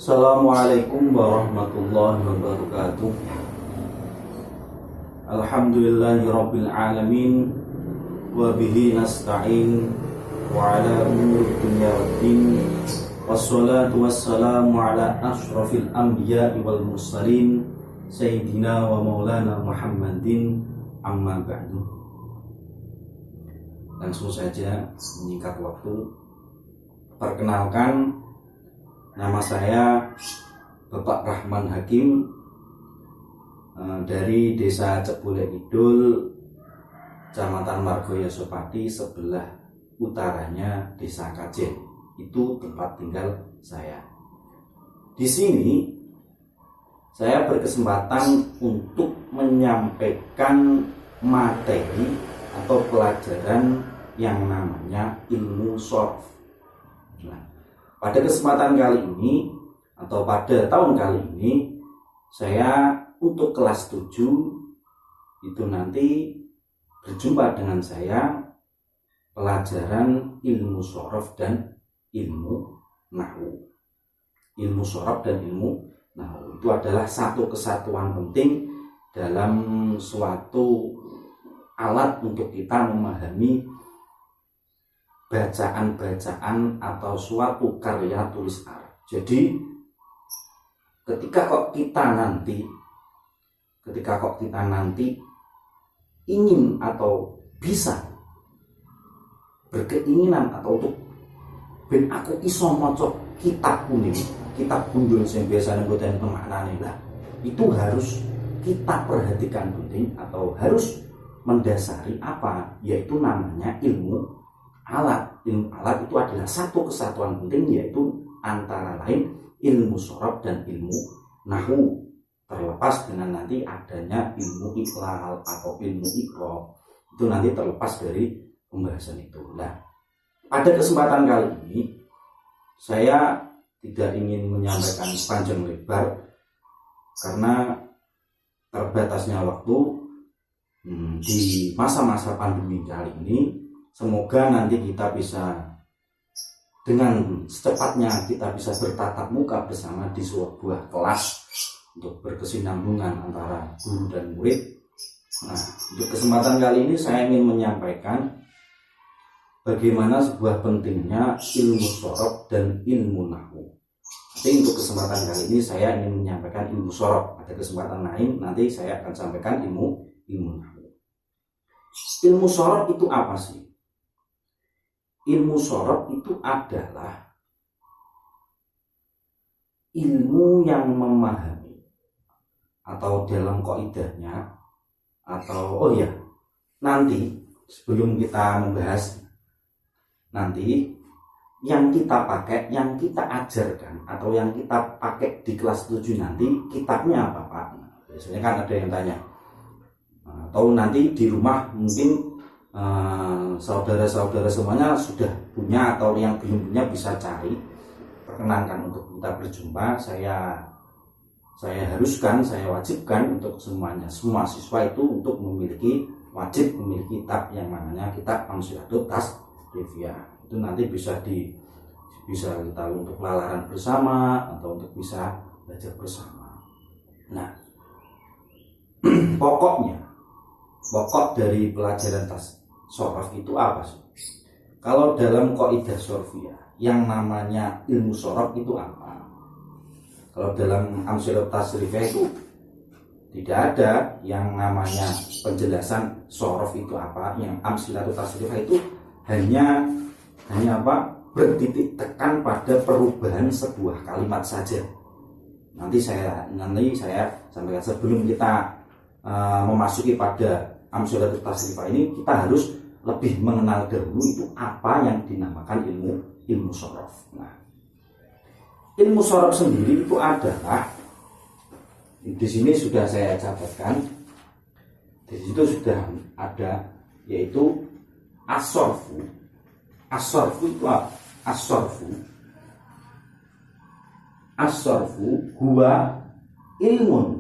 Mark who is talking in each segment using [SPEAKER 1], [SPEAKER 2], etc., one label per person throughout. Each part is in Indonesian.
[SPEAKER 1] Assalamualaikum warahmatullahi wabarakatuh. Alhamdulillahirabbil alamin wa bihi nasta'in wa ala umuri dunya waddin. Wassalatu wassalamu ala asyrafil anbiya'i wal mursalin sayyidina wa maulana Muhammadin, amma ba'du. Langsung saja menyingkat waktu, perkenalkan, nama saya Bapak Rahman Hakim dari Desa Cebule Kidul, Kecamatan Margoyo Pati, sebelah utaranya Desa Kajen. Itu tempat tinggal saya. Di sini saya berkesempatan untuk menyampaikan materi atau pelajaran yang namanya ilmu shorf. Nah, pada kesempatan kali ini atau pada tahun kali ini, saya untuk kelas 7 itu nanti berjumpa dengan saya pelajaran ilmu shorf dan ilmu nahwu. Ilmu shorf dan ilmu nahwu itu adalah satu kesatuan penting dalam suatu alat untuk kita memahami bacaan-bacaan atau suatu karya tulis Arab. Jadi ketika kita nanti ingin atau bisa berkeinginan atau untuk ben aku iso maca kitab kuning, kitab gundul sing biasane mboten maknane lah, itu harus kita perhatikan penting atau harus mendasari apa, yaitu namanya ilmu alat. Ilmu alat itu adalah satu kesatuan penting, yaitu antara lain ilmu shorf dan ilmu nahwu, terlepas dengan nanti adanya ilmu iqlal atau ilmu iqra, itu nanti terlepas dari pembahasan itu. Nah, pada kesempatan kali ini saya tidak ingin menyampaikan panjang lebar karena terbatasnya waktu di masa-masa pandemi kali ini. Semoga nanti kita bisa dengan secepatnya kita bisa bertatap muka bersama di sebuah kelas untuk berkesinambungan antara guru dan murid. Nah, untuk kesempatan kali ini saya ingin menyampaikan bagaimana sebuah pentingnya ilmu shorf dan ilmu nahwu. Tapi untuk kesempatan kali ini saya ingin menyampaikan ilmu shorf. Pada kesempatan lain nanti saya akan sampaikan ilmu nahwu. Ilmu shorf itu apa sih? Ilmu shorf itu adalah ilmu yang memahami atau dalam kaidahnya atau nanti sebelum kita membahas nanti yang kita pakai, yang kita ajarkan atau yang kita pakai di kelas 7 nanti kitabnya apa Pak? Biasanya kan ada yang tanya. Atau nanti di rumah mungkin saudara-saudara semuanya sudah punya atau yang belum punya bisa cari. Perkenankan untuk kita berjumpa, saya wajibkan untuk semuanya, semua siswa itu untuk wajib memiliki kitab yang namanya kitab Amshilatut Tasrifiyah. Itu nanti bisa kita untuk lalaran bersama atau untuk bisa belajar bersama. Nah, pokok dari pelajaran shorf itu apa sih? Kalau dalam kaidah shorfiyah yang namanya ilmu shorf itu apa? Kalau dalam Amshilatut Tasrifiyah itu tidak ada yang namanya penjelasan shorf itu apa. Yang Amshilatut Tasrifiyah itu hanya bertitik tekan pada perubahan sebuah kalimat saja. Nanti saya sampaikan sebelum kita memasuki pada Amshilatut Tasrifiyah ini, kita harus lebih mengenal dahulu itu apa yang dinamakan ilmu shorf. Nah, ilmu shorf sendiri itu adalah, di sini sudah saya catatkan, di situ sudah ada, yaitu as-shorfu. As-shorfu itu apa? As-shorfu huwa ilmun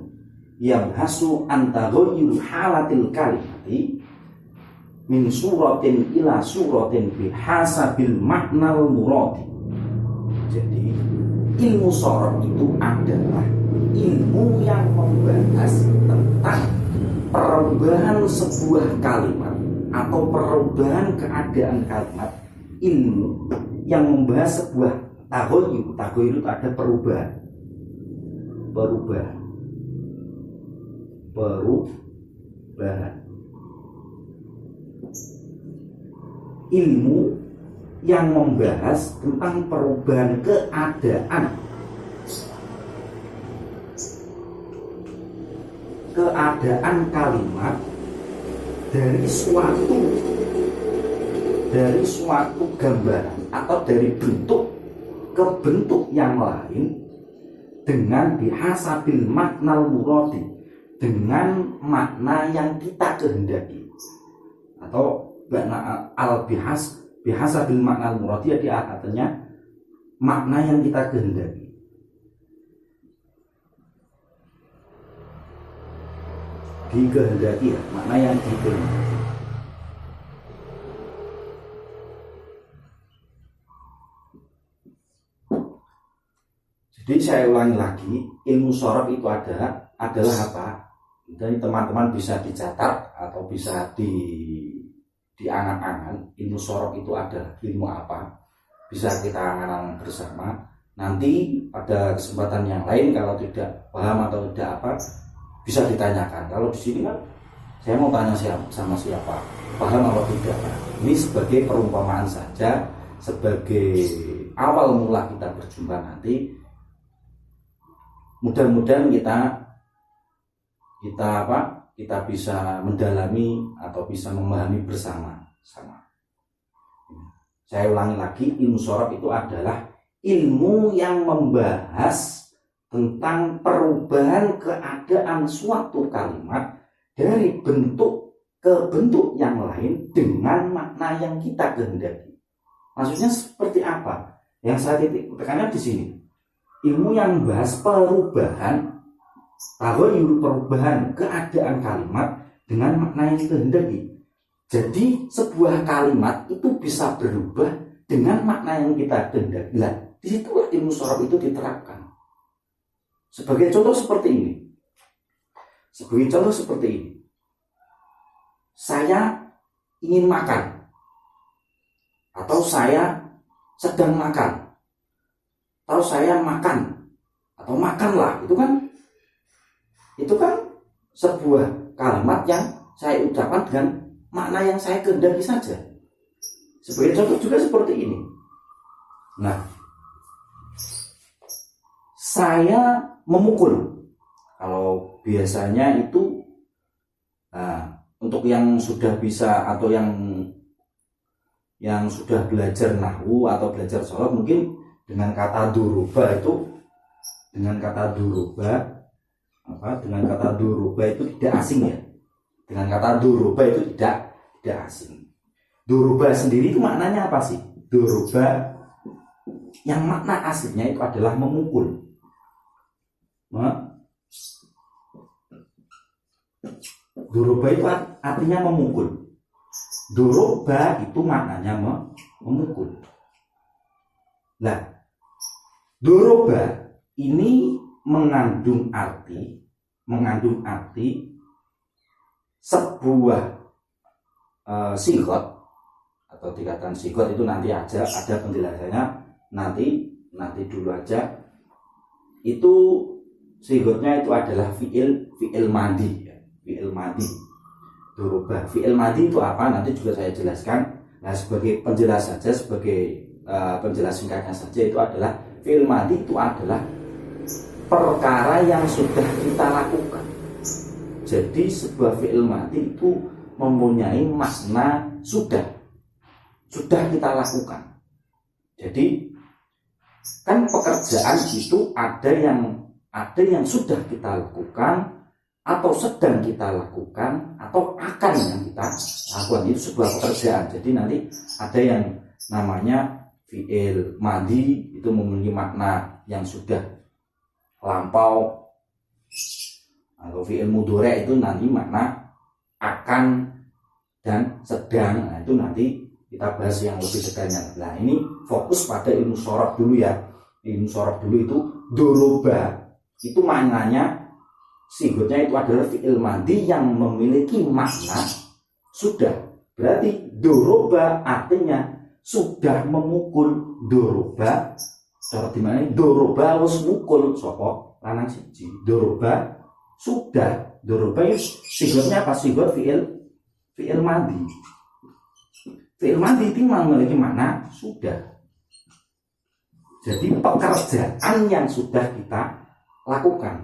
[SPEAKER 1] yang hasu antaghayyur halatil kalimati min suratin ila suratin bihasabil maknal muradi. Jadi ilmu sorof itu adalah ilmu yang membahas tentang perubahan sebuah kalimat atau perubahan keadaan kalimat. Ilmu yang membahas sebuah tagoyur itu ada perubahan ilmu yang membahas tentang perubahan keadaan kalimat dari suatu gambaran atau dari bentuk ke bentuk yang lain dengan bihasabil maknal muradi, dengan makna yang kita kehendaki, atau bihasabil maknal muradi artinya makna yang kita kehendaki. Dikehendaki ya, makna yang dikehendaki. Jadi saya ulangi lagi, ilmu sorof itu adalah apa? Jadi teman-teman bisa dicatat atau bisa diangan-angan. Ilmu sorof itu adalah ilmu apa? Bisa kita angan-angan bersama. Nanti pada kesempatan yang lain kalau tidak paham atau tidak apa, bisa ditanyakan. Kalau di sini kan saya mau tanya sama siapa, paham atau tidak. Ini sebagai perumpamaan saja, sebagai awal mula kita berjumpa nanti. Mudah-mudahan kita bisa mendalami atau bisa memahami bersama-sama. Saya ulangi lagi, ilmu sorof itu adalah ilmu yang membahas tentang perubahan keadaan suatu kalimat dari bentuk ke bentuk yang lain dengan makna yang kita kehendaki. Maksudnya seperti apa? Yang saya titik tekannya di sini. Ilmu yang membahas perubahan keadaan kalimat dengan makna yang kehendaki. Jadi sebuah kalimat itu bisa berubah dengan makna yang kita kehendaki. Nah, disitulah ilmu sorof itu diterapkan. Sebagai contoh seperti ini. Saya ingin makan, atau saya sedang makan, atau saya makan, atau makanlah, itu kan sebuah kalimat yang saya ucapkan dengan makna yang saya kehendaki saja. Sebagai contoh juga seperti ini. Nah, saya memukul. Kalau biasanya itu untuk yang sudah bisa atau yang sudah belajar nahwu atau belajar sorof, mungkin dengan kata duruba itu tidak asing ya. Dengan kata duruba itu tidak asing. Duruba sendiri itu maknanya apa sih? Duruba yang makna aslinya itu adalah memukul. Duruba itu artinya memukul. Duruba itu maknanya memukul. Nah, duruba ini mengandung arti sebuah sigot atau tingkatan sigot itu nanti aja ada penjelasannya, nanti dulu aja. Itu sigotnya itu adalah fi'il madi ya. Fi'il madi. Duruba. Fi'il madi itu apa? Nanti juga saya jelaskan. Nah, sebagai penjelasan saja, sebagai penjelasan singkatnya saja, itu adalah fi'il madi itu adalah perkara yang sudah kita lakukan. Jadi sebuah fi'il madi itu mempunyai makna sudah kita lakukan. Jadi kan pekerjaan itu ada yang sudah kita lakukan, atau sedang kita lakukan, atau akan yang kita lakukan. Itu sebuah pekerjaan. Jadi nanti ada yang namanya fi'il madi itu memiliki makna yang sudah lampau, atau fi'il mudhari itu nanti makna akan dan sedang. Nah, itu nanti kita bahas yang lebih detailnya. Nah, ini fokus pada ilmu sorof dulu ya. ilmu sorof dulu itu doroba. Itu maknanya sigotnya itu adalah fi'il madhi yang memiliki makna sudah. Berarti doroba artinya sudah memukul. Doroba cara dimana doroba wis mukul sapa lanang siji. Doroba sudah. Doroba itu sigotnya apa? Sigot fi'il madhi. Fi'il madhi itu memiliki makna sudah. Jadi pekerjaan yang sudah kita lakukan.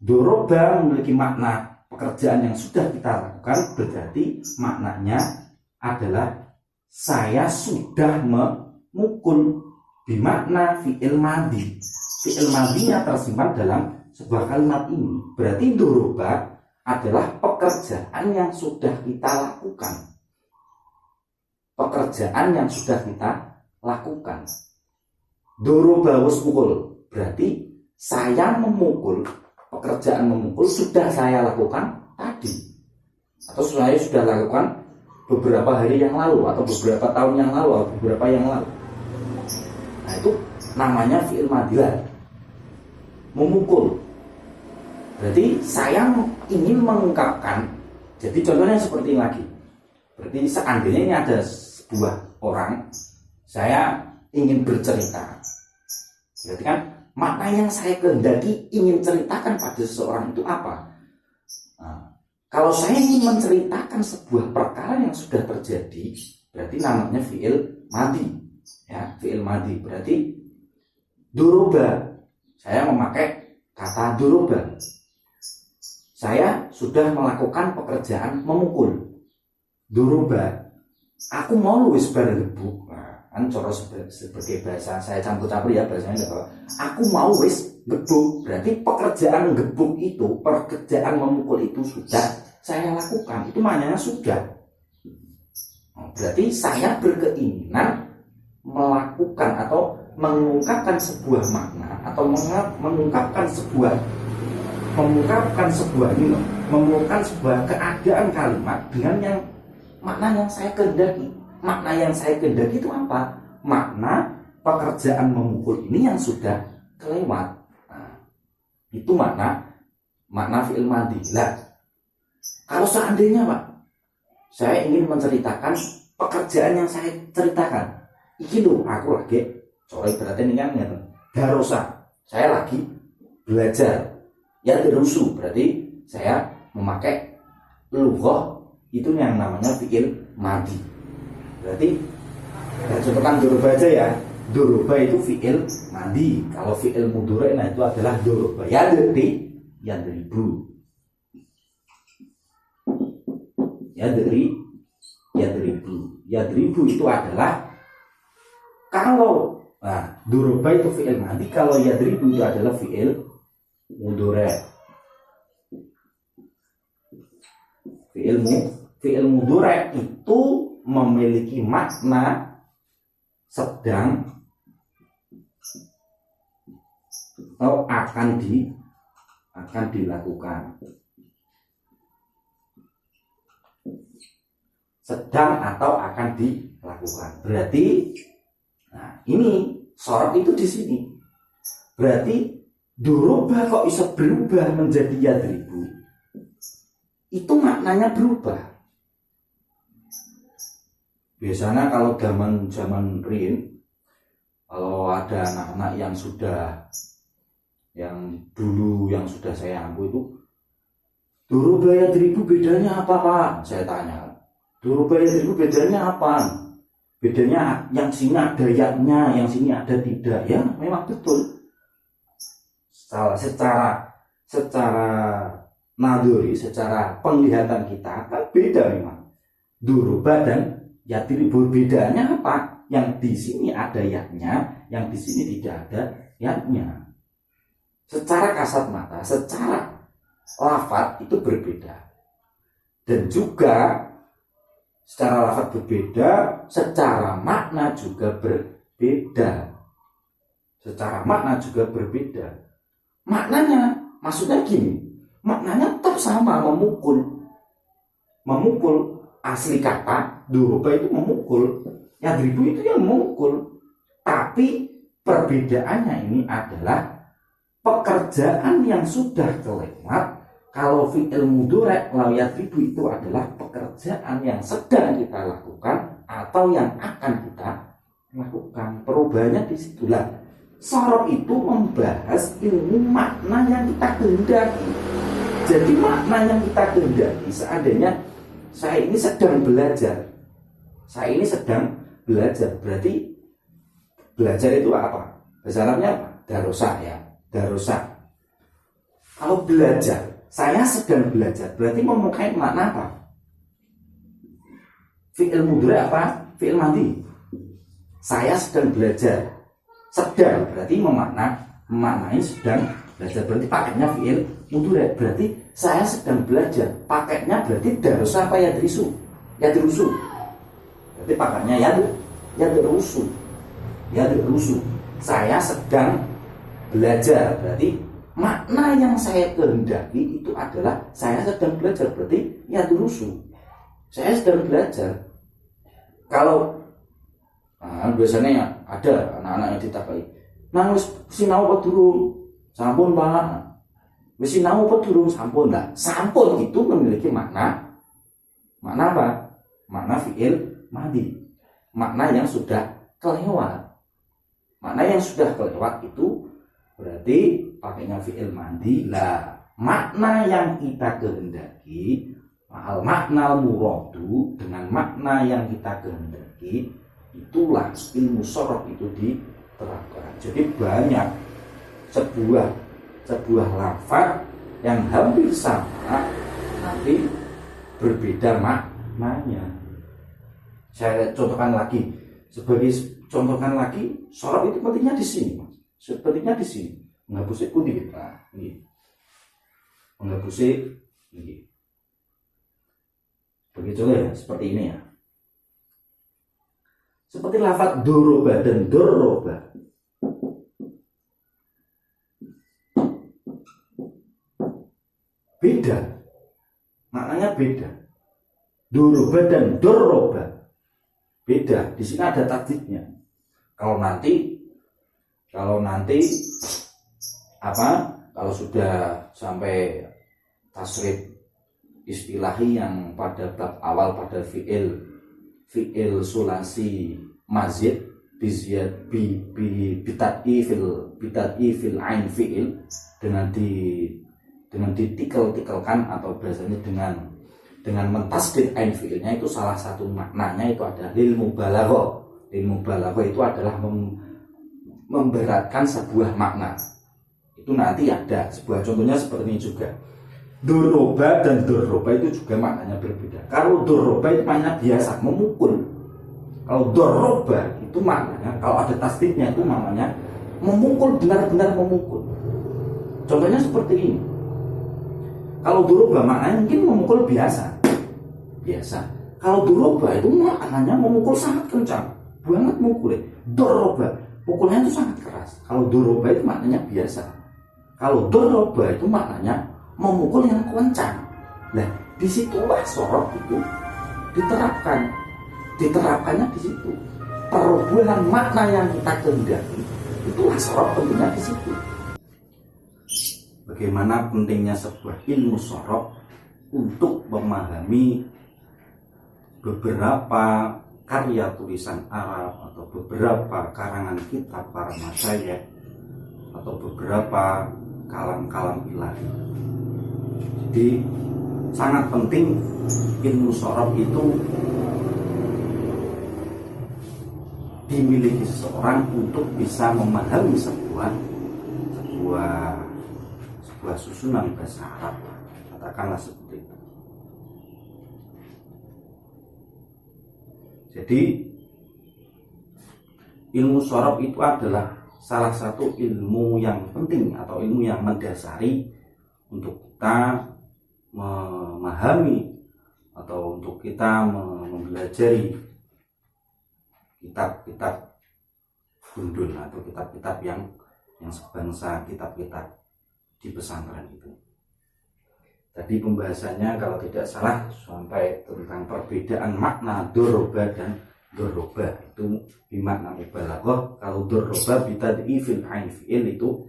[SPEAKER 1] Doroba memiliki makna pekerjaan yang sudah kita lakukan, berarti maknanya adalah saya sudah memukul, bermakna fi'il madhi. Fi'il madhinya tersimpan dalam sebuah kalimat ini. Berarti doroba adalah pekerjaan yang sudah kita lakukan. Pekerjaan yang sudah kita lakukan. Doroba wis mukul, berarti saya memukul, pekerjaan memukul sudah saya lakukan tadi, atau saya sudah lakukan beberapa hari yang lalu, atau beberapa tahun yang lalu, atau beberapa yang lalu. Nah itu namanya fi'il madhi, memukul. Berarti saya ingin mengungkapkan. Jadi contohnya seperti ini lagi. Berarti seandainya ini ada sebuah orang, saya ingin bercerita. Berarti kan makna yang saya kehendaki ingin ceritakan pada seseorang itu apa? Nah, kalau saya ingin menceritakan sebuah perkara yang sudah terjadi, berarti namanya fi'il madhi. Ya, fi'il madhi berarti doroba. Saya memakai kata doroba. Saya sudah melakukan pekerjaan memukul. Doroba. Aku mau wis bar gebuk. Kan cara sebagai bahasa saya campur-campur ya bahasanya enggak apa. Aku mau wis gebuk, berarti pekerjaan gebuk itu, pekerjaan memukul itu sudah saya lakukan. Itu maknanya sudah. Berarti saya berkeinginan melakukan atau mengungkapkan sebuah makna atau mengungkapkan sebuah keadaan kalimat dengan yang makna yang saya kehendaki. Makna yang saya kehendaki itu apa? Makna pekerjaan memukul ini yang sudah kelewat. Nah, itu makna fi'il madhi. Lah, kalau seandainya Pak, saya ingin menceritakan pekerjaan yang saya ceritakan. Iki lho, aku lagi, soalnya berarti ini kan darosa. Saya lagi belajar. Ya derusu, berarti saya memakai lughah itu yang namanya fi'il madhi. Berarti ya contohkan doroba aja ya. Doroba itu fi'il madhi. Kalau fi'il mudhari nah itu adalah doroba. Yadribu. Yadribu itu adalah kalau doroba itu fi'il madhi, kalau yadribu itu adalah fi'il mudhari. Fi'il mudhari itu memiliki makna sedang atau akan dilakukan. Sedang atau akan dilakukan. Berarti ini sorot itu di sini. Berarti doroba kok bisa berubah menjadi yadribu. Itu maknanya berubah. Biasanya kalau zaman Rin, kalau ada anak-anak yang sudah saya ampu itu, doroba yadribu bedanya apa Pak? Saya tanya. Doroba yadribu bedanya apa? Bedanya yang sini ada yaknya, yang sini ada tidak. Ya memang betul. Secara naduri, secara penglihatan kita kan beda memang. Doroba dan yadribu bedanya apa? Yang di sini ada yaknya, yang di sini tidak ada yaknya. Secara kasat mata, secara lafaz itu berbeda. Dan juga secara lafaz berbeda, secara makna juga berbeda. Maknanya, maksudnya gini, maknanya tetap sama, memukul. Asli kata doroba itu memukul, yadribu itu yang memukul, tapi Perbedaannya ini adalah pekerjaan yang sudah kelewat. Kalau fi'il mudhari' lau yadribu itu adalah pekerjaan yang sedang kita lakukan atau yang akan kita lakukan. Perubahannya disitulah. Sorof itu membahas ilmu makna yang kita kehendaki. Jadi makna yang kita kehendaki, seandainya saya ini sedang belajar, berarti belajar itu apa? Bahasa Arabnya apa? Darosa ya, darosa. Kalau belajar, saya sedang belajar, berarti memakai makna apa? Fi'il mudhari' apa? Fi'il madhi. Saya sedang belajar. Sedang berarti memaknai sedang belajar, berarti pakainya fi'il mudhari'. Berarti saya sedang belajar, pakainya berarti darosa apa yadrisu? Yadrusu. Berarti pakainya yadrusu. Yadrusu. Saya sedang belajar, berarti makna yang saya kehendaki itu adalah saya sedang belajar, berarti yadrusu. Saya sedang belajar. Kalau biasanya ada anak-anak yang ditakai, "Nang wis sinau apa durung?" "Sampun, Pak." "Wis sinau apa durung?" "Sampun." Lah, sampun itu memiliki makna apa? Makna fi'il madhi. Makna yang sudah kelewat. Makna yang sudah kelewat itu berarti pakainya fi'il madhi. Lah, makna yang kita kehendaki, makna muradu, dengan makna yang kita kehendaki, itulah ilmu sorof itu diterapkan. Jadi banyak sebuah lafaz yang hampir sama tapi berbeda maknanya. Saya contohkan lagi, sorof itu pentingnya di sini, Mas. Sepertinya di sini. Menghapus putih kita. Ini. Menghapus ini. Begitu ya, seperti ini ya. Seperti lafaz doroba dan doroba. Beda. Maknanya beda. Doroba dan doroba. Beda. Di sini ada tasdidnya. Kalau nanti kalau sudah sampai tasrif istilahi yang pada bab awal pada fi'il sulasi mazid bitad'i fil ain fi'il, dengan ditikel-tikelkan atau biasanya dengan mentasdid ain fi'ilnya, itu salah satu maknanya itu adalah lil mubalaghah. Lil mubalaghah itu adalah memberatkan sebuah makna. Itu nanti ada sebuah contohnya seperti ini juga. Doroba dan doroba itu juga maknanya berbeda. Kalau doroba itu maknanya biasa, memukul. Kalau doroba itu maknanya, kalau ada tasdidnya itu namanya memukul, benar-benar memukul. Contohnya seperti ini. Kalau doroba maknanya mungkin memukul biasa. Kalau doroba itu maknanya memukul sangat kencang, banget mukulnya. Doroba, pukulnya itu sangat keras. Kalau doroba itu maknanya biasa. Kalau doroba itu maknanya memukul yang kencang. Nah, disitulah sorof itu diterapkannya di situ. Perubahan makna yang kita kehendaki, itulah sorof tentunya di situ. Bagaimana pentingnya sebuah ilmu sorof untuk memahami beberapa karya tulisan Arab atau beberapa karangan kitab para masyayikh atau beberapa kalam-kalam ilahi. Jadi sangat penting ilmu sorof itu dimiliki seseorang untuk bisa memahami sebuah susunan bahasa Arab, katakanlah seperti itu. Jadi ilmu sorof itu adalah salah satu ilmu yang penting atau ilmu yang mendasari untuk kita memahami atau untuk kita mempelajari kitab-kitab gundul atau kitab-kitab yang sebangsa, kitab-kitab di pesantren itu. Tadi pembahasannya kalau tidak salah sampai tentang perbedaan makna doroba dan doroba itu bimakna mubalaghah. Kalau doroba bitad'i fil ain fi'il itu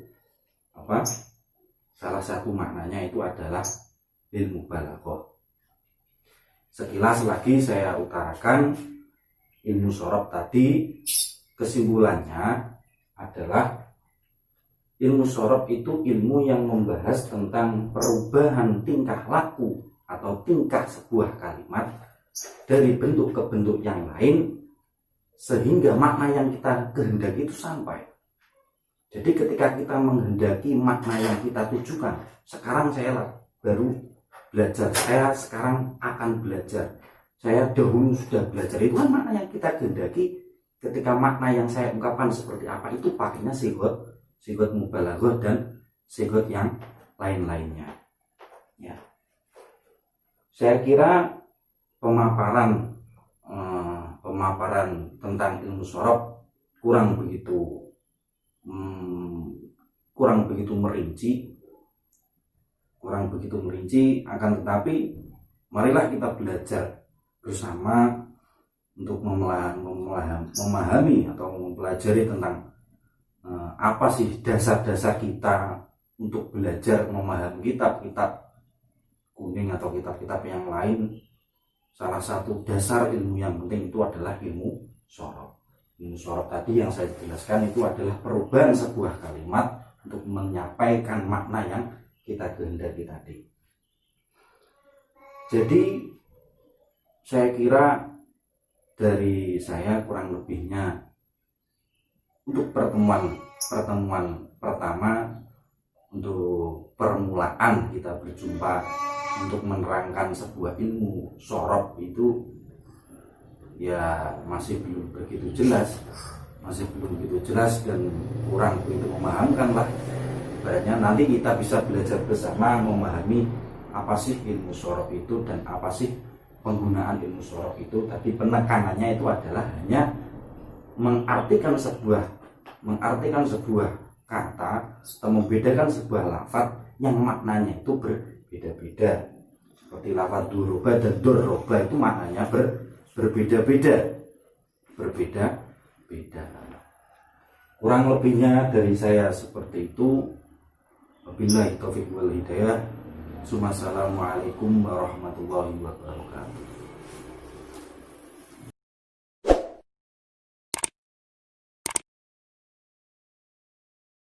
[SPEAKER 1] apa? Salah satu maknanya itu adalah lil mubalaghah. Sekilas lagi saya utarakan ilmu sorof tadi, kesimpulannya adalah ilmu sorof itu ilmu yang membahas tentang perubahan tingkah laku atau tingkah sebuah kalimat dari bentuk ke bentuk yang lain sehingga makna yang kita kehendaki itu sampai. Jadi ketika kita menghendaki makna yang kita tujukan, sekarang saya baru belajar, saya sekarang akan belajar, saya dahulu sudah belajar, itu kan makna yang kita kehendaki. Ketika makna yang saya ungkapkan seperti apa, itu pakainya sigot mubalaghah dan sigot yang lain-lainnya. Ya. Saya kira pemaparan tentang ilmu sorof kurang begitu merinci, akan tetapi marilah kita belajar bersama untuk memahami atau mempelajari tentang apa sih dasar-dasar kita untuk belajar memahami kitab-kitab kuning atau kitab-kitab yang lain. Salah satu dasar ilmu yang penting itu adalah ilmu sorof. Ilmu sorof tadi yang saya jelaskan itu adalah perubahan sebuah kalimat untuk menyampaikan makna yang kita kehendaki tadi. Jadi saya kira dari saya kurang lebihnya untuk pertemuan pertama, untuk permulaan kita berjumpa untuk menerangkan sebuah ilmu sorof itu ya masih belum begitu jelas dan kurang begitu memahamkan lah. Sebenarnya nanti kita bisa belajar bersama memahami apa sih ilmu sorof itu dan apa sih penggunaan ilmu sorof itu. Tadi penekanannya itu adalah hanya mengartikan sebuah kata atau membedakan sebuah lafaz yang maknanya itu berbeda-beda. Seperti lafaz doroba dan doroba itu maknanya berbeda-beda. Kurang lebihnya dari saya seperti itu. Wabillahi taufiq wal hidayah. Assalamualaikum warahmatullahi wabarakatuh.